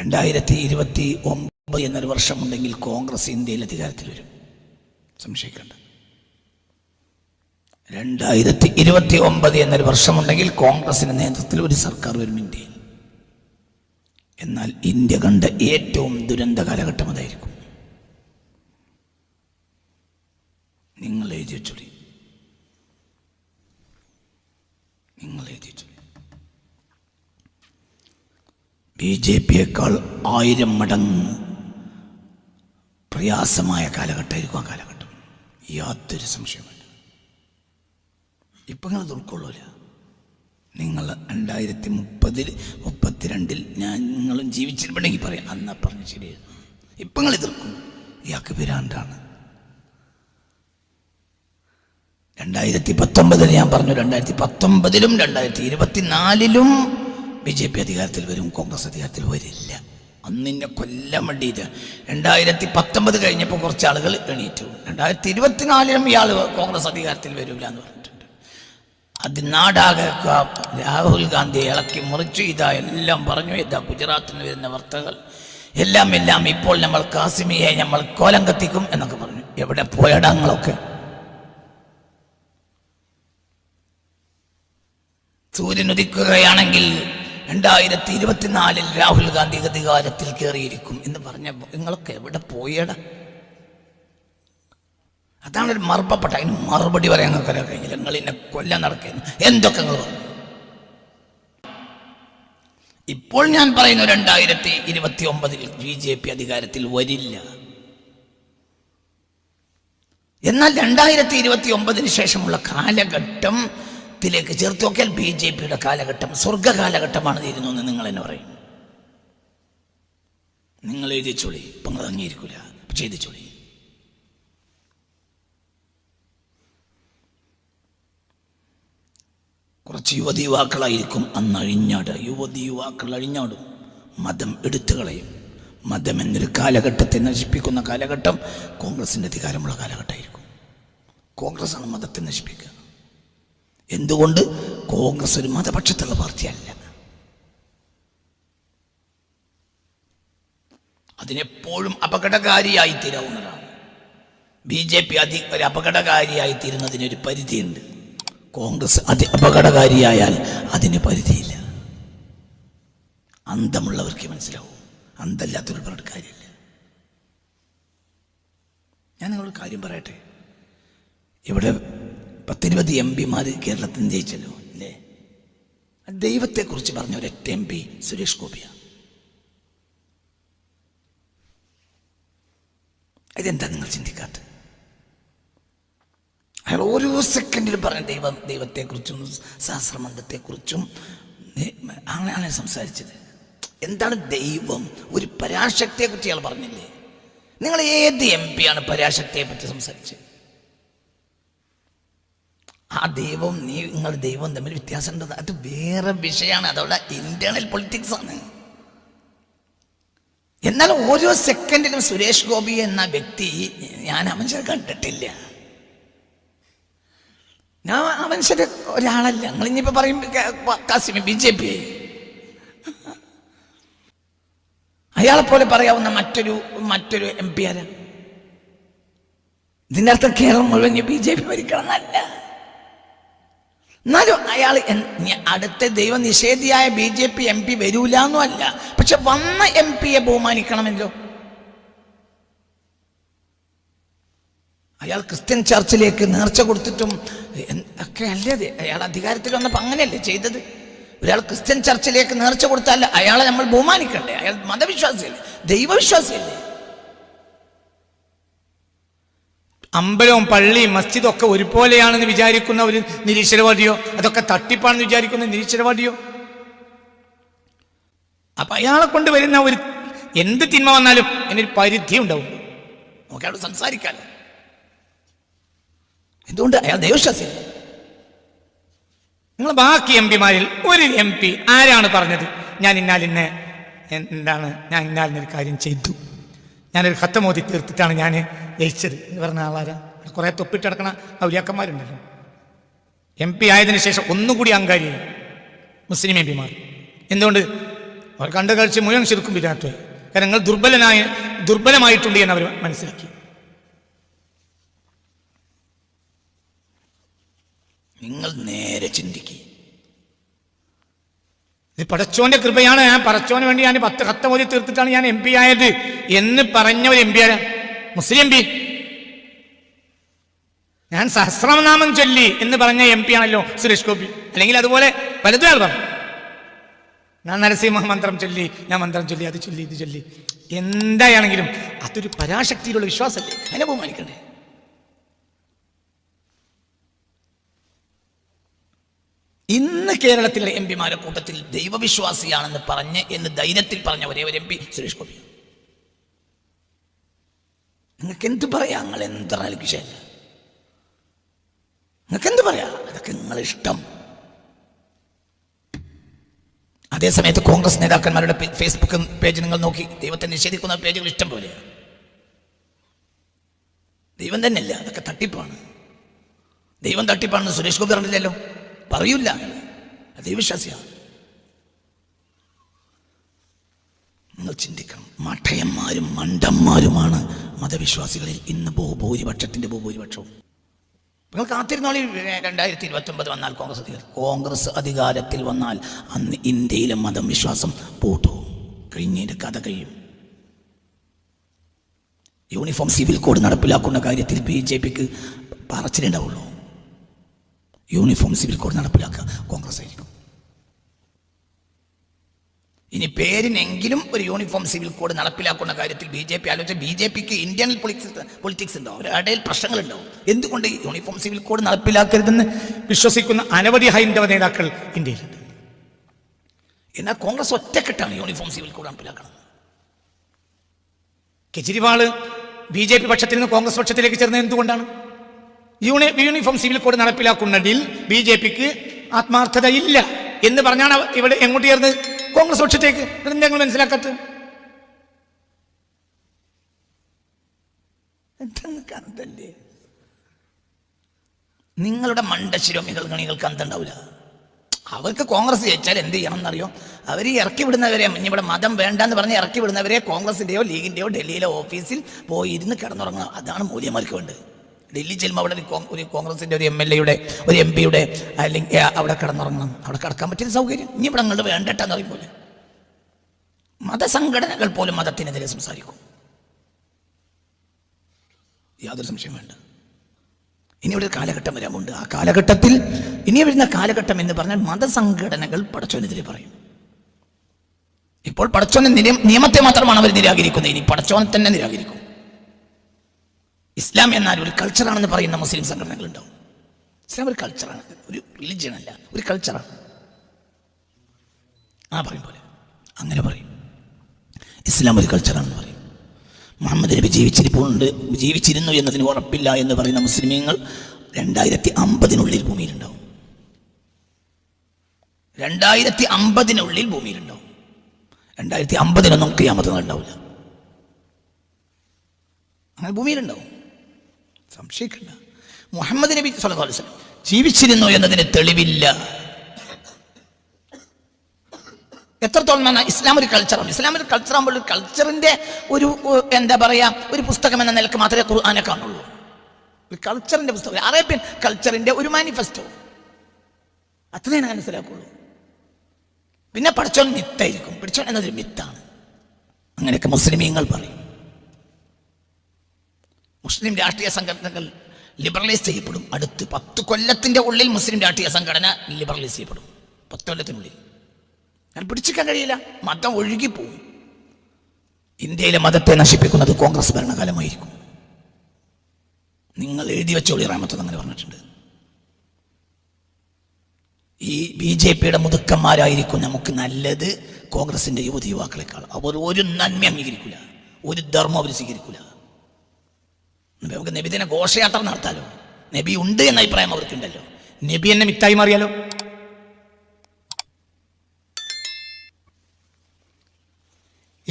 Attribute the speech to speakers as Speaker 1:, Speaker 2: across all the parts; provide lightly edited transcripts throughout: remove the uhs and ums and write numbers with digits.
Speaker 1: 2029 എന്നൊരു വർഷമുണ്ടെങ്കിൽ കോൺഗ്രസ് ഇന്ത്യയിൽ അധികാരത്തിൽ വരും, സംശയിക്കേണ്ട. 2029 എന്നൊരു വർഷമുണ്ടെങ്കിൽ കോൺഗ്രസിന്റെ നേതൃത്വത്തിൽ ഒരു സർക്കാർ വരും ഇന്ത്യയിൽ. എന്നാൽ ഇന്ത്യ കണ്ട ഏറ്റവും ദുരന്ത കാലഘട്ടം അതായിരിക്കും. നിങ്ങൾ എഴുതി വെച്ചോളി, നിങ്ങൾ എഴുതി വെച്ചോളി. BJPയേക്കാൾ 1000 മടങ്ങ് പ്രയാസമായ കാലഘട്ടമായിരിക്കും ആ കാലഘട്ടം, യാതൊരു സംശയമില്ല. ഇപ്പം നിങ്ങളത് ഉൾക്കൊള്ളൂല. നിങ്ങൾ 2032 നിങ്ങളും ജീവിച്ചിട്ടുണ്ടെങ്കിൽ പറയാം, അന്നാ പറഞ്ഞു ശരിയായിരുന്നു. ഇപ്പം നിങ്ങൾ എതിർക്കും, ഇയാൾക്ക് പിരാന്താണ്. 2019 ഞാൻ പറഞ്ഞു, 2019-ലും 2024-ലും BJP അധികാരത്തിൽ വരും, കോൺഗ്രസ് അധികാരത്തിൽ വരില്ല. അന്നിന്നെ കൊല്ലം വേണ്ടിയിട്ട് 2019 കഴിഞ്ഞപ്പോൾ കുറച്ച് ആളുകൾ എണീറ്റു. 2024-ലും ഇയാൾ കോൺഗ്രസ് അധികാരത്തിൽ വരില്ല എന്ന് പറഞ്ഞിട്ടുണ്ട്. അത് നാടാകെ രാഹുൽ ഗാന്ധി ഇളക്കി മുറിച്ചു. ഇതാ എല്ലാം പറഞ്ഞു, ഇതാ ഗുജറാത്തിൽ നിന്ന് വരുന്ന വാർത്തകൾ എല്ലാം ഇപ്പോൾ നമ്മൾ കാസിമിയെ നമ്മൾ കോലം കത്തിക്കും എന്നൊക്കെ പറഞ്ഞു. എവിടെ പോയടങ്ങളൊക്കെ? സൂര്യൻ ഉദിക്കുകയാണെങ്കിൽ 2024-ൽ രാഹുൽ ഗാന്ധി അധികാരത്തിൽ കയറിയിരിക്കും എന്ന് പറഞ്ഞ നിങ്ങളൊക്കെ എവിടെ പോയട? അതാണ് ഒരു മറുപപ്പെട്ട. അതിന് മറുപടി പറയാൻ കഴിഞ്ഞില്ല. നിങ്ങൾ എന്നെ കൊല്ലാൻ നടക്കുന്നു എന്തൊക്കെ നിങ്ങൾ പറഞ്ഞു. ഇപ്പോൾ ഞാൻ പറയുന്നു 2029-ൽ BJP അധികാരത്തിൽ വരില്ല. എന്നാൽ 2029-ന് ശേഷമുള്ള കാലഘട്ടത്തിലേക്ക് ചേർത്ത് നോക്കിയാൽ BJPയുടെ കാലഘട്ടം സ്വർഗ കാലഘട്ടമാണ് തീരുന്നു എന്ന് നിങ്ങൾ എന്നെ പറയും. നിങ്ങൾ എഴുതിച്ചോളി. ഇപ്പം നിങ്ങൾ അംഗീകരിക്കൂല, ചെയ്തിച്ചോളി. കുറച്ച് യുവാക്കളായിരിക്കും അന്ന് യുവാക്കൾ അഴിഞ്ഞാടും. മതം എടുത്തു കളയും. മതം എന്നൊരു കാലഘട്ടത്തെ നശിപ്പിക്കുന്ന കാലഘട്ടം കോൺഗ്രസിൻ്റെ അധികാരമുള്ള കാലഘട്ടമായിരിക്കും. കോൺഗ്രസ്സാണ് മതത്തെ നശിപ്പിക്കുക. എന്തുകൊണ്ട്? കോൺഗ്രസ് ഒരു മതപക്ഷത്തുള്ള പാർട്ടിയല്ല. അതിനെപ്പോഴും അപകടകാരിയായി തീരാവുന്നതാണ്. BJP ഒരു അപകടകാരിയായി തീരുന്നതിനൊരു പരിധിയുണ്ട്. കോൺഗ്രസ് അപകടകാരിയായാൽ അതിന് പരിധിയില്ല. അന്തമുള്ളവർക്ക് മനസ്സിലാവും, അന്തല്ലാത്തൊരു പറഞ്ഞിട്ട് കാര്യമില്ല. ഞാൻ നിങ്ങളൊരു കാര്യം പറയട്ടെ. ഇവിടെ 10-20 MP കേരളത്തിൽ ജയിച്ചല്ലോ അല്ലേ? ദൈവത്തെക്കുറിച്ച് പറഞ്ഞ ഒരൊറ്റ MP സുരേഷ് ഗോപിയാണ്. ഇതെന്താ നിങ്ങൾ ചിന്തിക്കാത്തത്? അയാൾ ഓരോ സെക്കൻഡിലും പറഞ്ഞ ദൈവത്തെക്കുറിച്ചും സഹസ്രമണ്ഡലത്തെക്കുറിച്ചും അങ്ങനെയാണ് സംസാരിച്ചത്. എന്താണ് ദൈവം? ഒരു പരാശക്തിയെക്കുറിച്ച് അയാൾ പറഞ്ഞില്ലേ? നിങ്ങൾ ഏത് MP ആണ് പരാശക്തിയെ പറ്റി സംസാരിച്ചത്? ആ ദൈവം നിങ്ങൾ ദൈവം തമ്മിൽ വ്യത്യാസമുണ്ട്. അത് വേറെ വിഷയമാണ്. അതവിടെ ഇന്റേണൽ പൊളിറ്റിക്സ് ആണ്. എന്നാൽ ഓരോ സെക്കൻഡിലും സുരേഷ് ഗോപി എന്ന വ്യക്തി ഞാൻ ആ മനുഷ്യരെ കണ്ടിട്ടില്ല. ഞാൻ ആ മനുഷ്യര് ഒരാളല്ല. നിങ്ങൾ ഇനിയിപ്പോ പറയും കാസിമി BJP, അയാളെ പോലെ പറയാവുന്ന മറ്റൊരു MP ആരാ? ഇതിൻ്റെ അർത്ഥം കേരളം മുഴുവൻ BJP ഭരിക്കണം എന്നല്ല. എന്നാലും അയാൾ അടുത്ത ദൈവനിഷേധിയായ BJP MP വരൂല എന്നും അല്ല. പക്ഷെ വന്ന MP-യെ ബഹുമാനിക്കണമല്ലോ. അയാൾ ക്രിസ്ത്യൻ ചർച്ചിലേക്ക് നേർച്ച കൊടുത്തിട്ടും ഒക്കെ അല്ലേ അയാൾ അധികാരത്തിൽ വന്നപ്പോൾ അങ്ങനെയല്ലേ ചെയ്തത്? ഒരാൾ ക്രിസ്ത്യൻ ചർച്ചിലേക്ക് നേർച്ച കൊടുത്താൽ അയാളെ നമ്മൾ ബഹുമാനിക്കണ്ടേ? അയാൾ മതവിശ്വാസിയല്ലേ, ദൈവവിശ്വാസിയല്ലേ?
Speaker 2: അമ്പലവും പള്ളിയും മസ്ജിദും ഒക്കെ ഒരുപോലെയാണെന്ന് വിചാരിക്കുന്ന ഒരു നിരീശ്വരവാദിയോ, അതൊക്കെ തട്ടിപ്പാണെന്ന് വിചാരിക്കുന്ന നിരീശ്വരവാദിയോ? അപ്പൊ അയാളെ കൊണ്ട് വരുന്ന ഒരു എന്ത് തിന്മ വന്നാലും അതിനൊരു പരിധി ഉണ്ടാവും.
Speaker 1: നമുക്ക് അവിടെ സംസാരിക്കാലോ. എന്തുകൊണ്ട്? അയാൾ ദൈവവിശ്വാസിയല്ലേ.
Speaker 2: നിങ്ങൾ ബാക്കി MP-മാരിൽ ഒരു MP ആരാണ് പറഞ്ഞത് ഞാൻ ഇന്നാലിന്നൊരു കാര്യം ചെയ്തു, ഞാനൊരു ഖത്തമോദി തീർത്തിട്ടാണ് ഞാൻ ജയിച്ചത് എന്ന് പറഞ്ഞ ആളാരാ? കുറെ തൊപ്പിട്ടടക്കണ ഔലിയാക്കന്മാരുണ്ടല്ലോ. MP ആയതിനു ശേഷം ഒന്നുകൂടി അഹങ്കാരി മുസ്ലിം MP-മാർ. എന്തുകൊണ്ട്? അവർ കണ്ട കാഴ്ച മുഴുവൻ ശിർക്കും ബിദഅത്തും. കാരണം നിങ്ങൾ ദുർബലമായിട്ടുണ്ട് എന്ന് അവർ മനസ്സിലാക്കി.
Speaker 1: നിങ്ങൾ നേരെ ചിന്തിക്കുക.
Speaker 2: ഇത് പടച്ചോന്റെ കൃപയാണ്. ഞാൻ പടച്ചോന് വേണ്ടി ഞാൻ 10 ഖത്തം ഓതി തീർത്തിട്ടാണ് ഞാൻ MP ആയത് എന്ന് പറഞ്ഞ ഒരു MP ആരാ? മുസ്ലിം MP. ഞാൻ സഹസ്രനാമം ചൊല്ലി എന്ന് പറഞ്ഞ MP ആണല്ലോ സുരേഷ് ഗോപി. അല്ലെങ്കിൽ അതുപോലെ പലതും ആൾ പറഞ്ഞു. ഞാൻ നരസിംഹ മന്ത്രം ചൊല്ലി, ഞാൻ മന്ത്രം ചൊല്ലി, അത് ചൊല്ലി, ഇത് ചൊല്ലി. എന്തായാണെങ്കിലും അതൊരു പരാശക്തിയിലുള്ള വിശ്വാസമല്ലേ? അതിനെ ബഹുമാനിക്കണ്ടേ?
Speaker 1: ഇന്ന് കേരളത്തിലെ MP-മാരുടെ കൂട്ടത്തിൽ ദൈവവിശ്വാസിയാണെന്ന് പറഞ്ഞ് എന്ന് ധൈര്യത്തിൽ പറഞ്ഞ ഒരേ ഒരു MP സുരേഷ് ഗോപി. നിങ്ങൾക്ക് എന്ത് പറയാം? നിങ്ങൾ എന്ത് പറഞ്ഞാലും വിഷയമല്ല. നിങ്ങൾക്ക് എന്ത് പറയാം? അതൊക്കെ നിങ്ങളിഷ്ടം. അതേസമയത്ത് കോൺഗ്രസ് നേതാക്കന്മാരുടെ ഫേസ്ബുക്ക് പേജ് നിങ്ങൾ നോക്കി, ദൈവത്തെ നിഷേധിക്കുന്ന പേജുകൾ ഇഷ്ടം പോലെയാണ്. ദൈവം തന്നെയല്ല, അതൊക്കെ തട്ടിപ്പാണ്. ദൈവം തട്ടിപ്പാണെന്ന് സുരേഷ് ഗോപി പറഞ്ഞില്ലല്ലോ, പറയൂല. ദൈവവിശ്വാസിയാണ്. നിങ്ങൾ ചിന്തിക്കണം. മഠയന്മാരും മണ്ടന്മാരുമാണ് മതവിശ്വാസികളിൽ ഇന്ന് ഭൂരിപക്ഷത്തിൻ്റെ ഭൂരിപക്ഷവും. നിങ്ങൾ കാത്തിരുന്നോളി. 2029 വന്നാൽ കോൺഗ്രസ് അധികാരത്തിൽ വന്നാൽ അന്ന് ഇന്ത്യയിലെ മതം വിശ്വാസം പൂട്ടും. കഴിഞ്ഞതിൻ്റെ കഥ കഴിയും. യൂണിഫോം സിവിൽ കോഡ് നടപ്പിലാക്കുന്ന കാര്യത്തിൽ BJPക്ക് പറച്ചിലുണ്ടാവുള്ളൂ. യൂണിഫോം സിവിൽ കോഡ് നടപ്പിലാക്കുക കോൺഗ്രസ് ആയിരിക്കും. ഇനി പേരിനെങ്കിലും ഒരു യൂണിഫോം സിവിൽ കോഡ് നടപ്പിലാക്കുന്ന കാര്യത്തിൽ BJP ആലോചിച്ച BJPക്ക് ഇന്റേണൽ പൊളിറ്റിക്സ് ഉണ്ടാവും, അവരുടെ ഇടയിൽ പ്രശ്നങ്ങളുണ്ടാവും. എന്തുകൊണ്ട് യൂണിഫോം സിവിൽ കോഡ് നടപ്പിലാക്കരുതെന്ന്
Speaker 2: വിശ്വസിക്കുന്ന അനവധി ഹൈന്ദവ നേതാക്കൾ ഇന്ത്യയിലുണ്ട്.
Speaker 1: എന്നാൽ കോൺഗ്രസ് ഒറ്റക്കെട്ടാണ് യൂണിഫോം സിവിൽ കോഡ് നടപ്പിലാക്കണം.
Speaker 2: കെജ്രിവാള് BJP പക്ഷത്തിൽ നിന്ന് കോൺഗ്രസ് പക്ഷത്തിലേക്ക് ചേർന്നത് എന്തുകൊണ്ടാണ്? യൂണിഫോം സിവിൽ കോഡ് നടപ്പിലാക്കുന്നതിൽ BJPക്ക് ആത്മാർത്ഥത ഇല്ല എന്ന് പറഞ്ഞാണ് ഇവിടെ എങ്ങോട്ട് ചേർന്നത്? കോൺഗ്രസ് പക്ഷത്തേക്ക്. ഞങ്ങൾ മനസ്സിലാക്കാത്ത
Speaker 1: അന്തല്ലേ? നിങ്ങളുടെ മണ്ടശിരോമികൾ ഗണികൾക്ക് അന്തണ്ടാവില്ല. അവർക്ക് കോൺഗ്രസ് ജയിച്ചാൽ എന്ത് ചെയ്യണം എന്നറിയോ? അവർ ഇറക്കി വിടുന്നവരെ, ഇവിടെ മതം വേണ്ടെന്ന് പറഞ്ഞ് ഇറക്കി വിടുന്നവരെ കോൺഗ്രസിൻ്റെയോ ലീഗിൻ്റെയോ ഡൽഹിയിലെ ഓഫീസിൽ പോയി ഇരുന്ന് കിടന്നുറങ്ങുക. അതാണ് മൂല്യമാർക്ക് വേണ്ടത്. ഡൽഹി ചെല്ലുമ്പോൾ അവിടെ ഒരു കോൺഗ്രസിൻ്റെ ഒരു MLA-യുടെ ഒരു MP-യുടെ അല്ലെങ്കിൽ അവിടെ കിടന്നുറങ്ങണം. അവിടെ കിടക്കാൻ പറ്റിയ സൗകര്യം ഇനി ഇവിടെ അങ്ങോട്ട് വേണ്ടട്ടെന്ന് പറയുമ്പോൾ മതസംഘടനകൾ പോലും മതത്തിനെതിരെ സംസാരിക്കും. യാതൊരു സംശയം വേണ്ട. ഇനി ഇവിടെ ഒരു കാലഘട്ടം വരാമുണ്ട്. ആ കാലഘട്ടത്തിൽ ഇനി വരുന്ന കാലഘട്ടം എന്ന് പറഞ്ഞാൽ മതസംഘടനകൾ പടച്ചോനെതിരെ പറയും. ഇപ്പോൾ പടച്ചോനെ നിയമത്തെ മാത്രമാണ് അവർ നിരാകരിക്കുന്നത്. ഇനി പടച്ചോനെ തന്നെ നിരാകരിക്കും. ഇസ്ലാം എന്നാൽ ഒരു കൾച്ചറാണെന്ന് പറയുന്ന മുസ്ലിം സംഘടനകളുണ്ടാവും. ഇസ്ലാം ഒരു കൾച്ചറാണ്, ഒരു റിലിജിയൻ അല്ല, ഒരു കൾച്ചറാണ്. പറയും പോലെ അങ്ങനെ പറയും. ഇസ്ലാം ഒരു കൾച്ചറാണെന്ന് പറയും. മുഹമ്മദ് നബി ജീവിച്ചിരുന്നു എന്നതിന് ഉറപ്പില്ല എന്ന് പറയുന്ന മുസ്ലിമീങ്ങൾ 2050 ഭൂമിയിലുണ്ടാവും. 2050 ഭൂമിയിലുണ്ടാവും. 2050 ഖിയാമത്ത് ഉണ്ടാവില്ല. അങ്ങനെ ഭൂമിയിലുണ്ടാവും, സംശയിക്കണ്ട. മുഹമ്മദ് നബി സ്വല്ലല്ലാഹു അലൈഹി വസല്ലം ജീവിച്ചിരുന്നു എന്നതിന് തെളിവില്ല. എത്രത്തോളം ഇസ്ലാം ഒരു കൾച്ചറാണ്. ഇസ്ലാം ഒരു കൾച്ചറാകുമ്പോൾ ഒരു കൾച്ചറിൻ്റെ ഒരു എന്താ പറയുക, ഒരു പുസ്തകം എന്ന നിലക്ക് മാത്രമേ ഖുർആനെ കാണുള്ളൂ. ഒരു കൾച്ചറിൻ്റെ പുസ്തകം, അറേബ്യൻ കൾച്ചറിൻ്റെ ഒരു മാനിഫെസ്റ്റോ, അത്രേ ഞാൻ മനസ്സിലാക്കുള്ളൂ. പിന്നെ പഠിച്ചോൻ മിത്തായിരിക്കും. പഠിച്ചോൻ എന്നതൊരു മിത്താണ്. അങ്ങനെയൊക്കെ മുസ്ലിമീങ്ങൾ പറയും. മുസ്ലിം രാഷ്ട്രീയ സംഘടനകൾ ലിബറലൈസ് ചെയ്യപ്പെടും. അടുത്ത് 10 കൊല്ലത്തിൻ്റെ ഉള്ളിൽ മുസ്ലിം രാഷ്ട്രീയ സംഘടന ലിബറലൈസ് ചെയ്യപ്പെടും. 10 കൊല്ലത്തിനുള്ളിൽ. ഞാൻ പിടിച്ചിക്കാൻ കഴിയില്ല. മതം ഒഴുകിപ്പോവും. ഇന്ത്യയിലെ മതത്തെ നശിപ്പിക്കുന്നത് കോൺഗ്രസ് ഭരണകാലമായിരിക്കും. നിങ്ങൾ എഴുതി വെച്ചോളി. റഹ്മത്ത് അങ്ങനെ പറഞ്ഞിട്ടുണ്ട്. ഈ BJPയുടെ മുതുക്കന്മാരായിരിക്കും നമുക്ക് നല്ലത് കോൺഗ്രസിൻ്റെ യുവതിയുവാക്കളെക്കാൾ. അവർ ഒരു നന്മ അംഗീകരിക്കില്ല, ഒരു ധർമ്മം അവർ സ്വീകരിക്കില്ല. നമുക്ക് നബിദിന ഘോഷയാത്ര നടത്താലോ? നബി ഉണ്ട് എന്ന അഭിപ്രായം അവർക്കുണ്ടല്ലോ.
Speaker 2: നബി എന്നെ മിത്തായി മാറിയാലോ?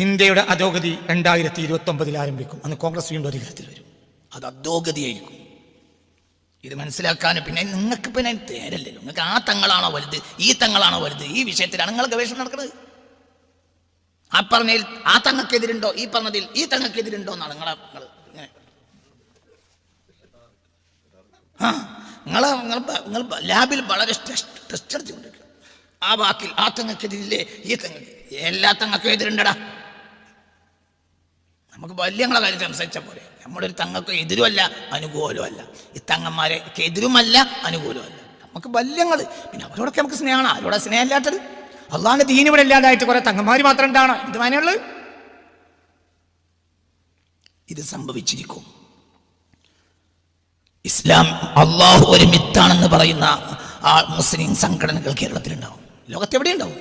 Speaker 2: ഇന്ത്യയുടെ അധോഗതി 2029 ആരംഭിക്കും. അന്ന് കോൺഗ്രസ് വീണ്ടും അധികാരത്തിൽ വരും.
Speaker 1: അത് അധോഗതിയായിരിക്കും. ഇത് മനസ്സിലാക്കാൻ പിന്നെ നിങ്ങൾക്ക് പിന്നെ നേരല്ലല്ലോ. നിങ്ങൾക്ക് ആ തങ്ങളാണോ വലുത്, ഈ തങ്ങളാണോ വലുത്, ഈ വിഷയത്തിലാണ് നിങ്ങൾ ഗവേഷണം നടക്കുന്നത്. ആ പറഞ്ഞതിൽ ആ തങ്ങൾക്കെതിരുണ്ടോ, ഈ പറഞ്ഞതിൽ ഈ തങ്ങൾക്കെതിരുണ്ടോ എന്നാണ് നിങ്ങളെ ഇങ്ങനെ നിങ്ങൾ ലാബിൽ വളരെ ടെസ്റ്റ് എടുത്തുകൊണ്ടിരിക്കുക. ആ വാക്കിൽ ആ തങ്ങൾക്കെതിരില്ലേ, ഈ തങ്ങൾക്ക്, എല്ലാ തങ്ങൾക്കും എതിരുണ്ടടാ. നമുക്ക് വലിയങ്ങളെ കാര്യം സംസാരിച്ചാൽ പോലെ. നമ്മുടെ ഒരു തങ്ങൾക്ക് എതിരുമല്ല അനുകൂലമല്ല, ഈ തങ്ങന്മാരെ എതിരുമല്ല അനുകൂലമല്ല. നമുക്ക് വല്യങ്ങൾ, പിന്നെ അവരോടൊക്കെ നമുക്ക് സ്നേഹമാണ്. ആരോടെ സ്നേഹം ഇല്ലാത്തത്? അള്ളാഹിന്റെ ദീൻ ഇവിടെ ഇല്ലാതായിട്ട് കുറെ തങ്ങന്മാർ മാത്രം ഉണ്ടാവണം, ഇത് മാനുള്ളത്? ഇത് സംഭവിച്ചിരിക്കും. ഇസ്ലാം അള്ളാഹു ഒരു മിത്താണെന്ന് പറയുന്ന ആ മുസ്ലിം സംഘടനകൾ കേരളത്തിലുണ്ടാവും, ലോകത്തെവിടെ ഉണ്ടാവും.